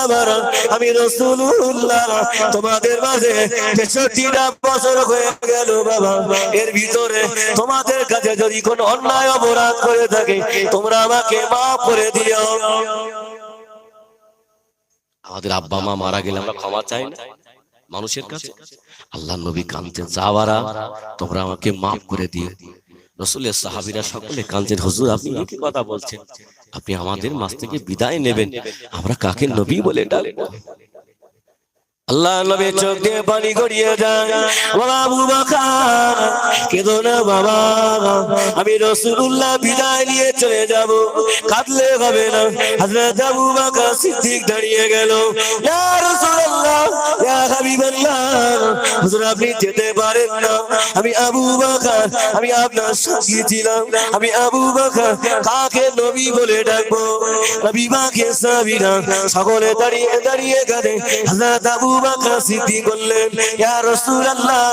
সাহাবারা, আমি রাসূলুল্লাহ তোমাদের মাঝে ৬৩টা বছর হয়ে গেল বাবা, এর ভিতরে তোমাদের কাছে যদি কোনো অন্যায় অপরাধ করে থাকে তোমরা আমাকে মাফ করে দিও। আমাদের আব্বা মা মারা গেলে আমরা ক্ষমা চাই না মানুষের কাছে? আল্লাহ নবী কাঁদতেন, সাহাবারা তোমরা আমাকে মাফ করে দিও। রাসূলের সাহাবীরা সকলে কাঁদতেন, হুজুর আপনি কি কথা বলছেন? আপনি আমাদের মাঝ থেকে বিদায় নেবেন, আমরা কাকে নবী বলে ডাকবো? আল্লাহ নবী চোখ দিয়ে পানি গড়িয়ে যায়, বাবা আবু বকর কেঁদো না বাবা, আমি রাসূলুল্লাহ বিদায় নিয়ে চলে যাব, কাঁদলে হবে না। হযরত আবু বকর সিদ্দিক দাঁড়িয়ে গেল, ইয়া রাসূলুল্লাহ ইয়া হাবিবাল্লাহ, হুজুর আপনি যেতে পারেন না, আমি আবু বকর, আমি আপনার সঙ্গী ছিলাম, আমি আবু বকর কাকে নবী বলে ডাকবো? নবী মাকে সাহাবীরা সকলে দাঁড়িয়ে দাঁড়িয়ে কাঁদে। হযরত আবু বকর সিদ্দিক বললেন, ইয়া রাসূলুল্লাহ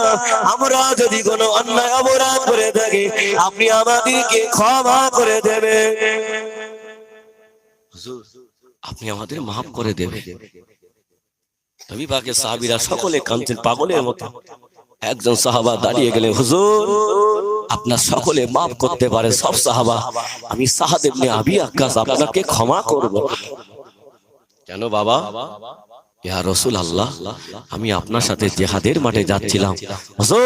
আমরা যদি কোনো অন্যায় অপরাধ করে থাকি আপনি আমাদেরকে ক্ষমা করে দেবেন, হুজুর আপনি আমাদের মাফ করে দেবেন। নবী পাকের সাহাবীরা সকলে কাঁদতেন পাগলের মতো। একজন সাহাবা দাঁড়িয়ে গেলেন, হুজুর আপনার সকলে মাফ করতে পারে সব সাহাবা, আমি সাদ ইবনে আবি ওয়াক্কাস আপনাকে ক্ষমা করব। কেন বাবা? ইয়া রাসূলুল্লাহ আমি আপনার সাথে জিহাদের মাঠে যাচ্ছিলাম, হুজুর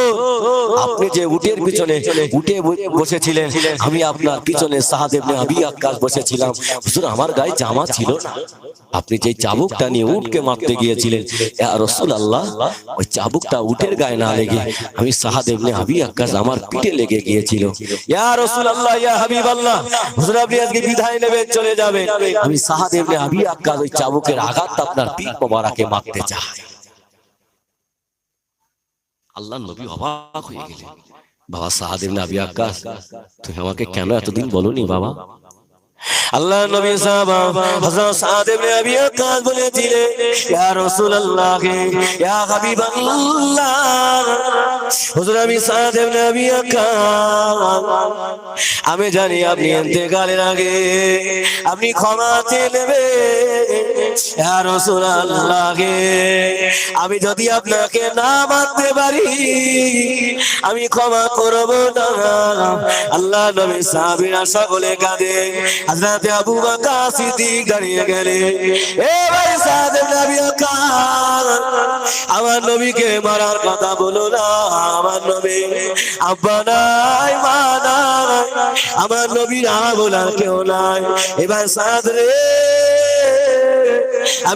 আপনি যে উটের পিছনে উটে বসেছিলেন আমি আপনার পিছনে সাদ ইবনে আবি ওয়াক্কাস বসেছিলাম, হুজুর আমার গায়ে জামা ছিল না, আপনি যে চাবুকটা নিয়ে উটকে মারতে গিয়েছিলেন ইয়া রাসূলুল্লাহ ওই চাবুকটা উটের গায়ে না লেগে আমি সাদ ইবনে আবি ওয়াক্কাস আমার পিঠে লেগে গিয়েছিল। ইয়া রাসূলুল্লাহ ইয়া হাবিবাল্লাহ, হুজুর আপনি আজকে বিদায় নেবেন চলে যাবেন, আমি সাদ ইবনে আবি ওয়াক্কাস ওই চাবুকের আঘাতটা আপনার পিঠ মোবারকে মারতে চাই। আল্লাহর নবী অবাক হয়ে গেলেন, বাবা সাদ ইবনে আবি ওয়াক্কাস তুমি আমাকে কেন এতদিন বলনি বাবা? আল্লাহ নবী সাহাবা হযরত সাদ ইবনে আবি ওয়াক্কাস বলেছিলেন, ইয়া রাসূলুল্লাহ ইয়া হাবিবাল্লাহ, হুজুর আমি সাদ ইবনে আবি ওয়াক্কাস আমি জানি আপনি ইন্তেকালের আগে আপনি ক্ষমা চেয়ে নেবেন, ইয়া রাসূলুল্লাহ আমি যদি আপনাকে না মানতে পারি আমি ক্ষমা করব না। আল্লাহ নবী সাহাবীরা সকলে কাঁদে। হযরত আবু বকর সিদ্দিক দাঁড়িয়ে গেলেন, এ ভাই সাদ ইবনে আবি ওয়াক্কাস আমার নবীকে মারার কথা বলো না, আমার নবী আব্বা নাই মা নাই, আমার নবী না বলার কেউ নাই, এবার সাদ রে আমি